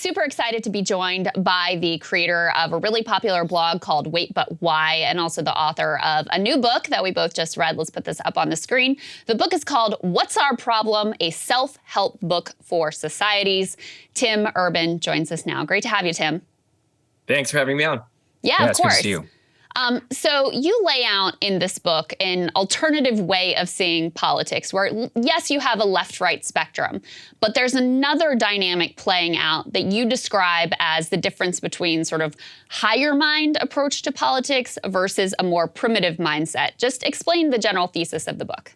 super excited to be joined by the creator of a really popular blog called Wait But Why, and also the author of a new book that we both just read. Let's put this up on the screen. The book is called What's Our Problem? A Self-Help Book for Societies. Tim Urban joins us now. Great to have you, Tim. Thanks for having me on. Yeah, of it's good course. to see you. So you lay out in this book an alternative way of seeing politics where, yes, you have a left-right spectrum, but there's another dynamic playing out that you describe as the difference between sort of higher mind approach to politics versus a more primitive mindset. Just explain the general thesis of the book.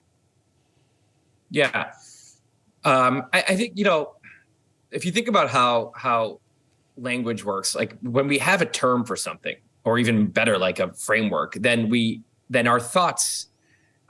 Yeah. I think, if you think about how language works, like when we have a term for something, or even better, like a framework, then our thoughts,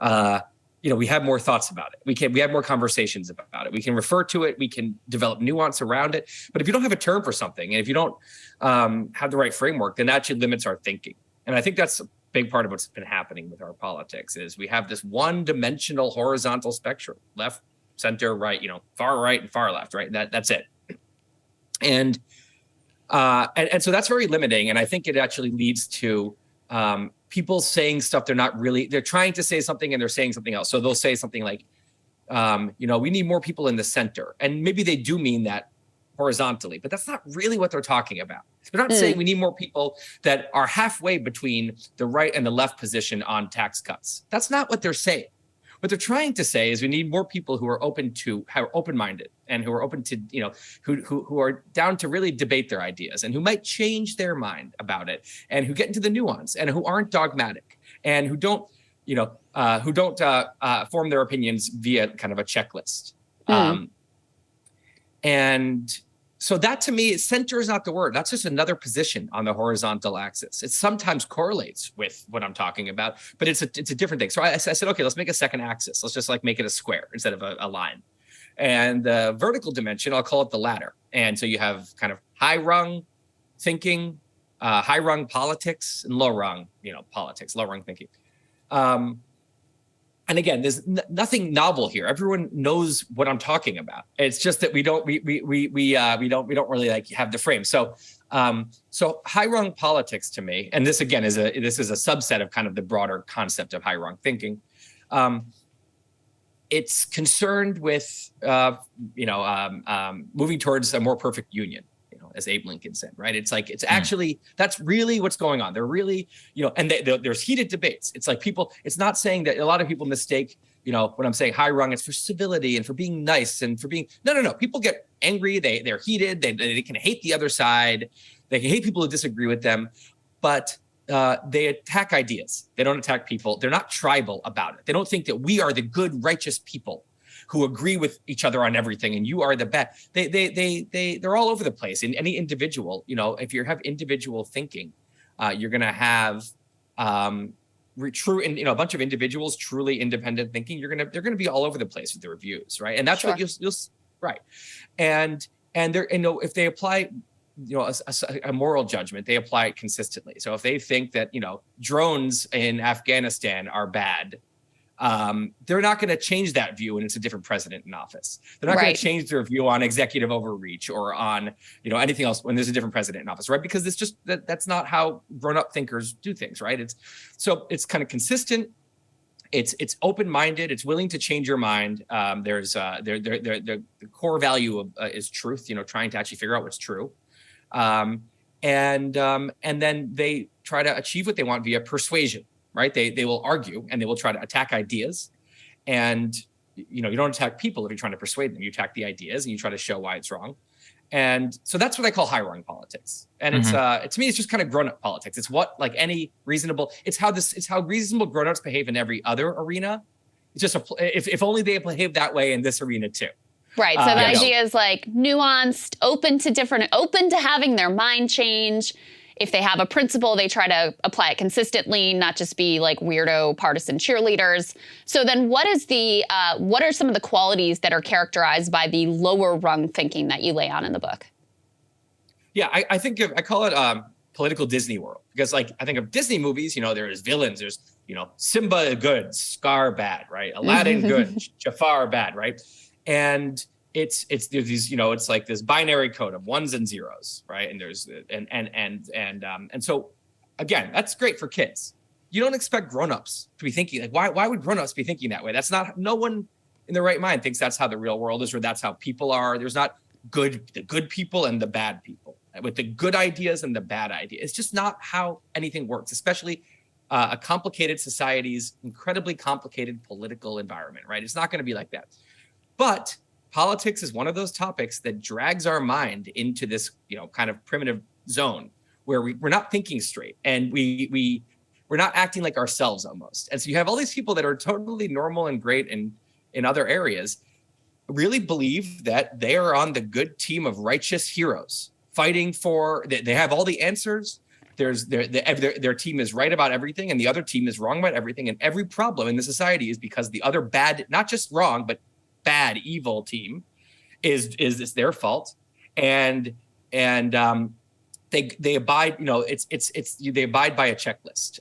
we have more thoughts about it. We have more conversations about it. We can refer to it. We can develop nuance around it. But if you don't have a term for something, and if you don't have the right framework, then that actually limits our thinking. And I think that's a big part of what's been happening with our politics is we have this one-dimensional horizontal spectrum, left, center, right, far right and far left, right? That's it. And so that's very limiting. And I think it actually leads to people saying stuff they're trying to say something and they're saying something else. So they'll say something like, we need more people in the center. And maybe they do mean that horizontally, but that's not really what they're talking about. They're not saying we need more people that are halfway between the right and the left position on tax cuts. That's not what they're saying. What they're trying to say is we need more people who are open-minded and who are open to, who are down to really debate their ideas and who might change their mind about it and who get into the nuance and who aren't dogmatic and who don't form their opinions via kind of a checklist. And so that to me, center is not the word. That's just another position on the horizontal axis. It sometimes correlates with what I'm talking about, but it's a different thing. So I said, okay, let's make a second axis. Let's just make it a square instead of a line. And the vertical dimension, I'll call it the ladder. And so you have kind of high rung thinking, high rung politics, and low rung, politics, low rung thinking. And again, there's nothing novel here. Everyone knows what I'm talking about. It's just that we don't really have the frame. So high rung politics to me, and this again is a subset of kind of the broader concept of high rung thinking. It's concerned with moving towards a more perfect union, as Abe Lincoln said, right? It's like, it's actually, that's really what's going on. They're really, and there's heated debates. It's like people, it's not saying that a lot of people mistake, when I'm saying high rung, it's for civility and for being nice and for being, no. People get angry. They're heated. They can hate the other side. They can hate people who disagree with them, but they attack ideas. They don't attack people. They're not tribal about it. They don't think that we are the good, righteous people who agree with each other on everything, and you are the bad. They're all over the place. In any individual, if you have individual thinking, you're going to have a bunch of individuals truly independent thinking. They're gonna be all over the place with their views, right? And that's what you'll right. And if they apply, a moral judgment, they apply it consistently. So if they think that drones in Afghanistan are bad, they're not going to change that view when it's a different president in office. They're not going to change their view on executive overreach or on, anything else when there's a different president in office, right? Because it's just that's not how grown-up thinkers do things, right? It's kind of consistent. It's open-minded. It's willing to change your mind. The core value is truth. Trying to actually figure out what's true, and then they try to achieve what they want via persuasion. Right? They will argue and they will try to attack ideas. And, you don't attack people if you're trying to persuade them. You attack the ideas and you try to show why it's wrong. And so that's what I call high rung politics. And it's to me, it's just kind of grown up politics. It's what it's how reasonable grown-ups behave in every other arena. It's just if only they behave that way in this arena too. Right. So the idea is nuanced, open to having their mind change. If they have a principle, they try to apply it consistently, not just be weirdo partisan cheerleaders. So then what are some of the qualities that are characterized by the lower rung thinking that you lay out in the book? Yeah, I think I call it political Disney world, because I think of Disney movies, there's villains, there's, Simba good, Scar bad, right? Aladdin good, Jafar bad, right? And there's these, it's like this binary code of ones and zeros, right? And there's and so again, that's great for kids. You don't expect grown-ups to be thinking like, why would grown-ups be thinking that way? That's not, no one in their right mind thinks that's how the real world is, or that's how people are. There's not the good people and the bad people, with the good ideas and the bad ideas. It's just not how anything works, especially a complicated society's incredibly complicated political environment, right? It's not going to be like that. But politics is one of those topics that drags our mind into this, kind of primitive zone where we're not thinking straight, and we're not acting like ourselves almost. And so you have all these people that are totally normal and great in other areas, really believe that they are on the good team of righteous heroes fighting for, they have all the answers. Their team is right about everything, and the other team is wrong about everything. And every problem in the society is because the other bad, not just wrong, but bad, evil team is their fault. And they abide, they abide by a checklist.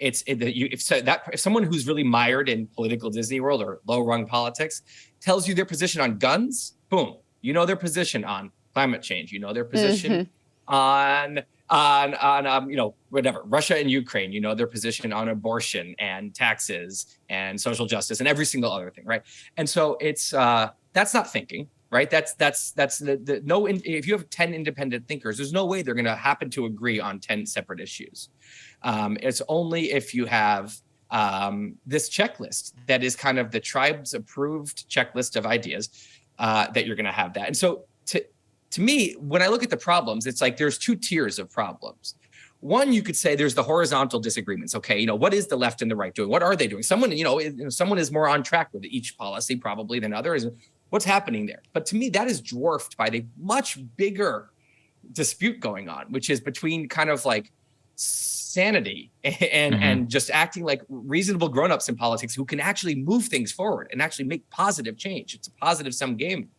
If someone who's really mired in political Disney World or low rung politics tells you their position on guns, boom, their position on climate change, their position on whatever, Russia and Ukraine, their position on abortion and taxes and social justice and every single other thing, right? And so it's that's not thinking, right? That's the no. If you have 10 independent thinkers, there's no way they're going to happen to agree on 10 separate issues. It's only if you have this checklist that is kind of the tribe's approved checklist of ideas that you're going to have that. And so to me, when I look at the problems, it's like there's two tiers of problems. One, you could say there's the horizontal disagreements. Okay, what is the left and the right doing? What are they doing? Someone is more on track with each policy probably than others. What's happening there? But to me, that is dwarfed by the much bigger dispute going on, which is between kind of like sanity and just acting like reasonable grown-ups in politics who can actually move things forward and actually make positive change. It's a positive sum game.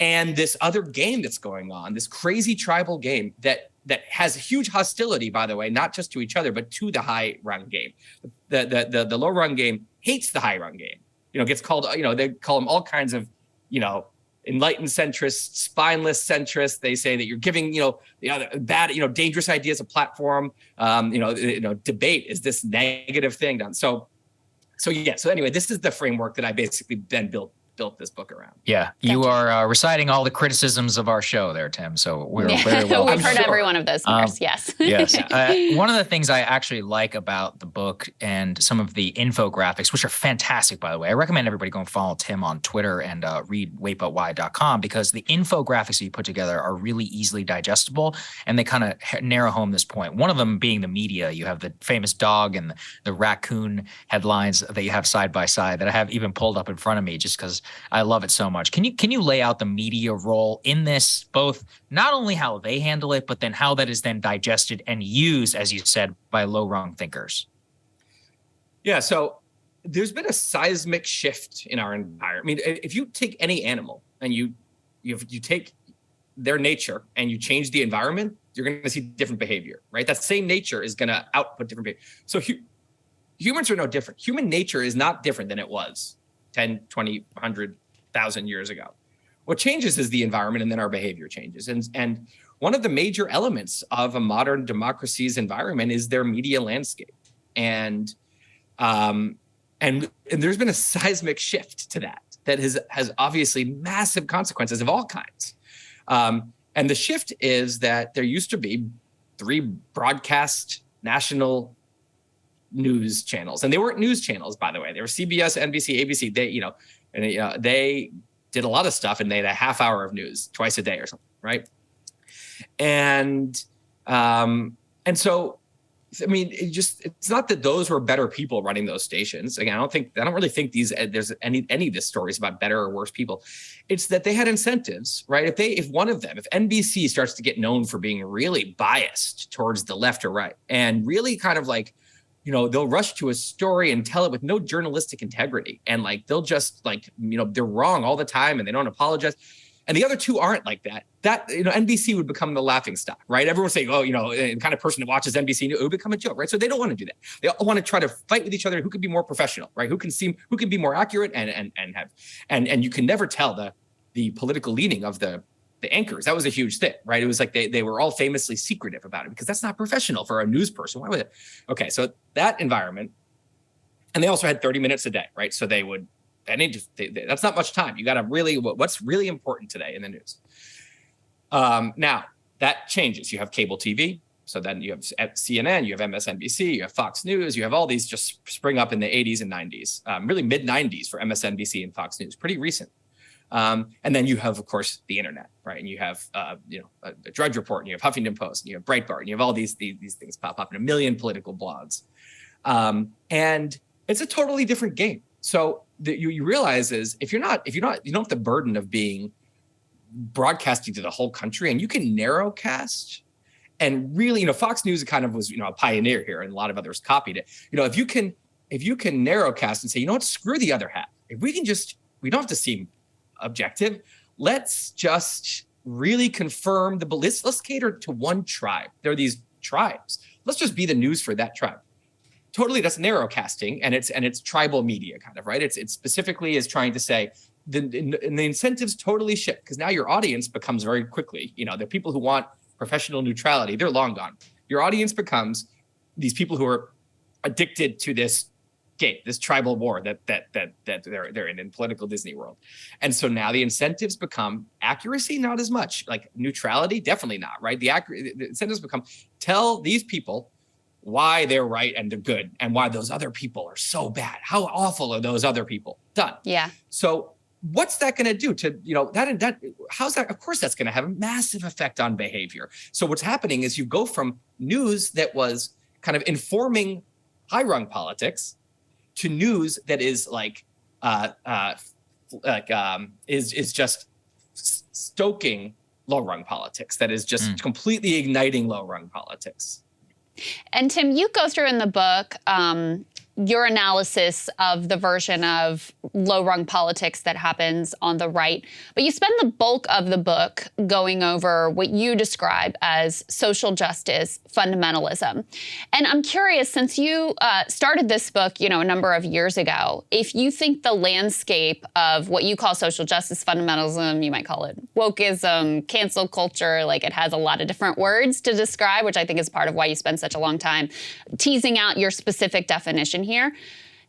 And this other game that's going on, this crazy tribal game that has huge hostility, by the way, not just to each other, but to the high rung game. The low rung game hates the high rung game. Gets called, they call them all kinds of, enlightened centrists, spineless centrists. They say that you're giving, the other bad, dangerous ideas a platform. Debate is this negative thing done. So anyway, this is the framework that I basically then built this book around. Yeah, you are reciting all the criticisms of our show there, Tim. So we're very well. We've heard every one of those, yes. Yes. One of the things I actually like about the book and some of the infographics, which are fantastic, by the way, I recommend everybody go and follow Tim on Twitter and read waitbutwhy.com, because the infographics that you put together are really easily digestible, and they kind of narrow home this point. One of them being the media. You have the famous dog and the raccoon headlines that you have side by side that I have even pulled up in front of me just because I love it so much. Can you lay out the media role in this, both not only how they handle it, but then how that is then digested and used, as you said, by low-rung thinkers? Yeah, so there's been a seismic shift in our environment. I mean, if you take any animal and you take their nature and you change the environment, you're going to see different behavior, right? That same nature is going to output different behavior. So humans are no different. Human nature is not different than it was 10, 20, 100,000 years ago. What changes is the environment, and then our behavior changes. And one of the major elements of a modern democracy's environment is their media landscape. And there's been a seismic shift to that has obviously massive consequences of all kinds. And the shift is that there used to be 3 broadcast national news channels, and they weren't news channels, by the way. They were CBS, NBC, ABC. They did a lot of stuff, and they had a half hour of news twice a day or something, right? And so, I mean, it's not that those were better people running those stations. Again, I don't really think there's any of this stories about better or worse people. It's that they had incentives, right? If NBC starts to get known for being really biased towards the left or right, and really kind of like, they'll rush to a story and tell it with no journalistic integrity. And like, they'll just like, they're wrong all the time and they don't apologize. and the other two aren't like that, NBC would become the laughing stock, right? Everyone's saying, oh, the kind of person that watches NBC, it would become a joke, right? So they don't want to do that. They all want to try to fight with each other. Who can be more professional, right? Who can be more accurate and you can never tell the political leaning of the anchors. That was a huge thing, right? It was like they were all famously secretive about it because that's not professional for a news person. Why would it? Okay, so that environment, and they also had 30 minutes a day, right? So that's not much time. You got to really, what's really important today in the news. Now that changes. You have cable TV. So then you have CNN, you have MSNBC, you have Fox News, you have all these just spring up in the 80s and 90s, really mid 90s for MSNBC and Fox News, pretty recent. And then you have, of course, the internet, right? And you have, a Drudge Report, and you have Huffington Post, and you have Breitbart, and you have all these things pop up in a million political blogs. And it's a totally different game. So you realize is you don't have the burden of being broadcasting to the whole country, and you can narrowcast. And really, Fox News kind of was, a pioneer here, and a lot of others copied it. If you can narrowcast and say, what, screw the other half. If we don't have to seem objective. Let's just really confirm let's cater to one tribe. There are these tribes. Let's just be the news for that tribe. Totally, that's narrowcasting, and it's tribal media kind of, right? It's specifically is trying to say the incentives totally shift because now your audience becomes very quickly, the people who want professional neutrality, they're long gone. Your audience becomes these people who are addicted to this game, this tribal war that they're in political Disney World. And so now the incentives become accuracy, not as much, like neutrality, definitely not, right? The incentives become tell these people why they're right and they're good and why those other people are so bad. How awful are those other people? Done. Yeah. So what's that going to do to, that how's that? Of course, that's going to have a massive effect on behavior. So what's happening is you go from news that was kind of informing high rung politics to news that is is just stoking low rung politics. That is just completely igniting low rung politics. And Tim, you go through in the book your analysis of the version of low-rung politics that happens on the right. But you spend the bulk of the book going over what you describe as social justice fundamentalism. And I'm curious, since you started this book, a number of years ago, if you think the landscape of what you call social justice fundamentalism, you might call it wokeism, cancel culture, like it has a lot of different words to describe, which I think is part of why you spend such a long time teasing out your specific definition here.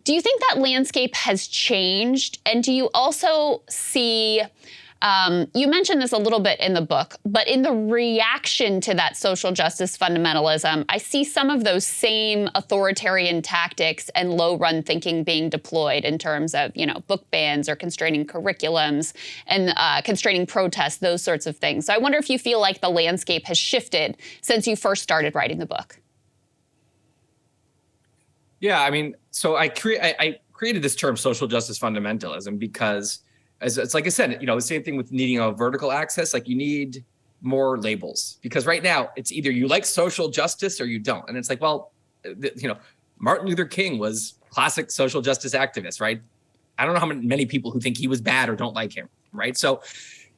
Do you think that landscape has changed? And do you also see, you mentioned this a little bit in the book, but in the reaction to that social justice fundamentalism, I see some of those same authoritarian tactics and low-run thinking being deployed in terms of, book bans or constraining curriculums and constraining protests, those sorts of things. So I wonder if you feel like the landscape has shifted since you first started writing the book. Yeah, so I created this term social justice fundamentalism because it's like I said, the same thing with needing a vertical access, like you need more labels because right now it's either you like social justice or you don't. And it's like, well, Martin Luther King was classic social justice activist, right? I don't know how many people who think he was bad or don't like him, right? So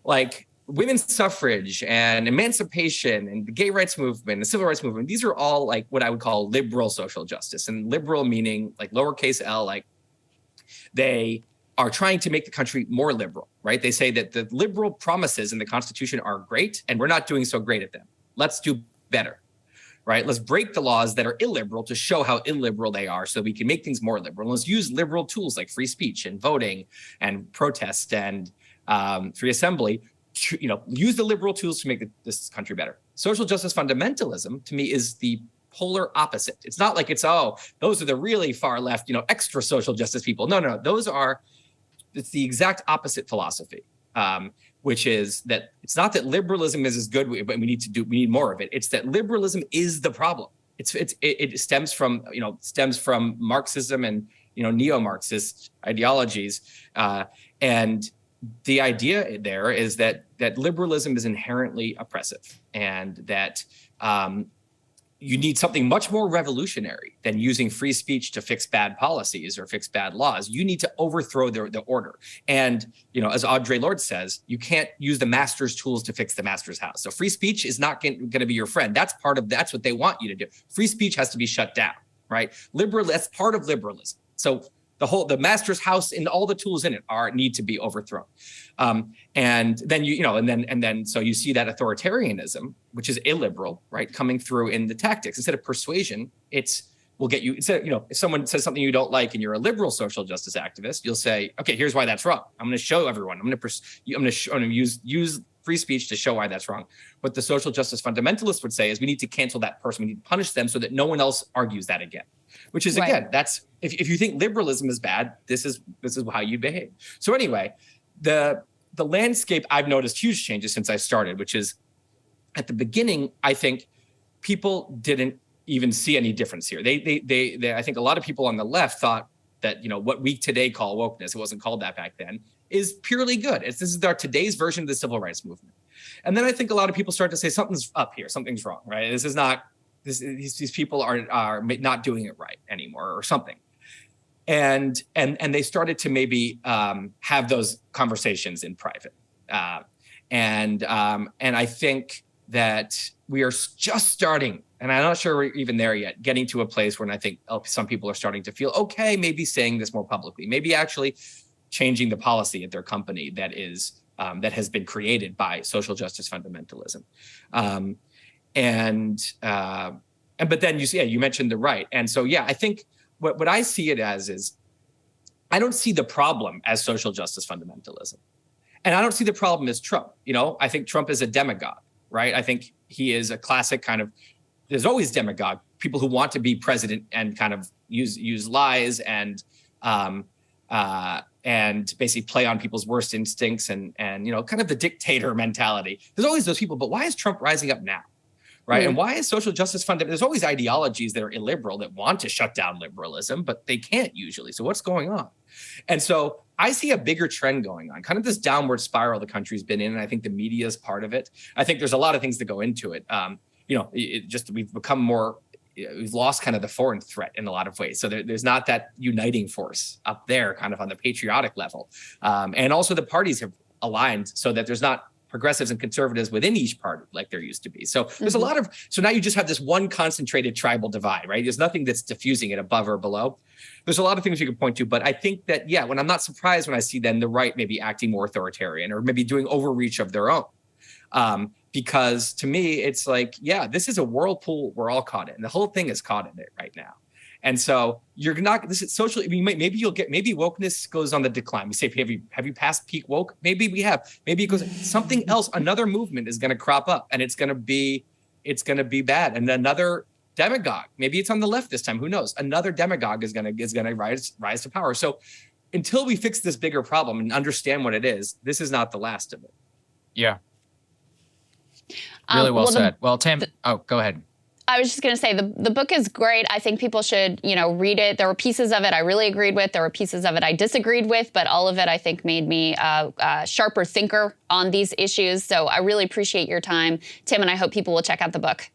like women's suffrage and emancipation and the gay rights movement, the civil rights movement, these are all like what I would call liberal social justice. And liberal meaning like lowercase l, like they are trying to make the country more liberal, right? They say that the liberal promises in the Constitution are great and we're not doing so great at them. Let's do better, right? Let's break the laws that are illiberal to show how illiberal they are so we can make things more liberal. Let's use liberal tools like free speech and voting and protest and free assembly to, use the liberal tools to make this country better. Social justice fundamentalism, to me, is the polar opposite. It's not like those are the really far left, extra social justice people. No. It's the exact opposite philosophy, which is that it's not that liberalism is as good, but we need more of it. It's that liberalism is the problem. It stems from Marxism and, neo-Marxist ideologies. And the idea there is that liberalism is inherently oppressive and that, you need something much more revolutionary than using free speech to fix bad policies or fix bad laws. You need to overthrow the order. And, as Audre Lorde says, you can't use the master's tools to fix the master's house. So free speech is not going to be your friend. That's what they want you to do. Free speech has to be shut down, right? That's part of liberalism. So the master's house and all the tools in it need to be overthrown. And then so you see that authoritarianism, which is illiberal, right, coming through in the tactics. Instead of persuasion, will get you, if someone says something you don't like and you're a liberal social justice activist, you'll say, okay, here's why that's wrong. I'm going to show everyone. I'm going to use free speech to show why that's wrong. What the social justice fundamentalists would say is we need to cancel that person. We need to punish them so that no one else argues that again. Which is, again, that's if you think liberalism is bad, this is how you behave. So anyway, the landscape, I've noticed huge changes since I started, which is at the beginning, I think people didn't even see any difference here. I think a lot of people on the left thought that, what we today call wokeness, it wasn't called that back then, is purely good. This is today's version of the civil rights movement. And then I think a lot of people start to say something's up here, something's wrong, right? These people are not doing it right anymore or something. And they started to maybe have those conversations in private. And I think that we are just starting, and I'm not sure we're even there yet, getting to a place where I think some people are starting to feel okay, maybe saying this more publicly, maybe actually changing the policy at their company that has been created by social justice fundamentalism. But then you mentioned the right. And so, I think what I see it as is, I don't see the problem as social justice fundamentalism. And I don't see the problem as Trump. I think Trump is a demagogue, right? I think he is a classic kind of, there's always demagogue, people who want to be president and kind of use lies and basically play on people's worst instincts and kind of the dictator mentality. There's always those people, but why is Trump rising up now? Right. And why is social justice there's always ideologies that are illiberal that want to shut down liberalism, but they can't usually. So what's going on? And so I see a bigger trend going on, kind of this downward spiral the country's been in. And I think the media is part of it. I think there's a lot of things that go into it. We've become more, we've lost kind of the foreign threat in a lot of ways. So there's not that uniting force up there kind of on the patriotic level. And also the parties have aligned so that there's not progressives and conservatives within each party like there used to be. So there's a lot of, so now you just have this one concentrated tribal divide, right? There's nothing that's diffusing it above or below. There's a lot of things you can point to, but I think that, when I'm not surprised when I see then the right maybe acting more authoritarian or maybe doing overreach of their own. Because to me, it's like, this is a whirlpool we're all caught in. The whole thing is caught in it right now. And so you're not, this is socially, maybe wokeness goes on the decline. We say, have you passed peak woke? Maybe we have. Maybe it goes, something else, another movement is going to crop up and it's going to be bad. And another demagogue, maybe it's on the left this time, who knows? Another demagogue is going to rise to power. So until we fix this bigger problem and understand what it is, this is not the last of it. Yeah. Really well said. Well, Tim, go ahead. I was just going to say the book is great. I think people should, read it. There were pieces of it I really agreed with. There were pieces of it I disagreed with, but all of it I think made me a sharper thinker on these issues. So I really appreciate your time, Tim, and I hope people will check out the book.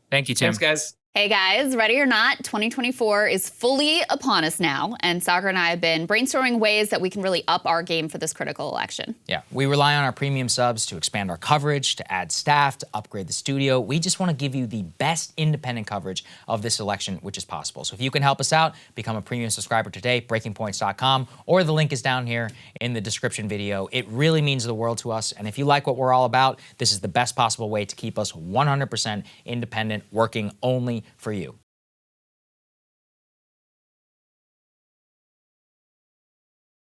Thank you, Tim. Thanks, guys. Hey guys, ready or not, 2024 is fully upon us now, and Saagar and I have been brainstorming ways that we can really up our game for this critical election. Yeah, we rely on our premium subs to expand our coverage, to add staff, to upgrade the studio. We just want to give you the best independent coverage of this election, which is possible. So if you can help us out, become a premium subscriber today, breakingpoints.com, or the link is down here in the description video. It really means the world to us, and if you like what we're all about, this is the best possible way to keep us 100% independent, working only for you.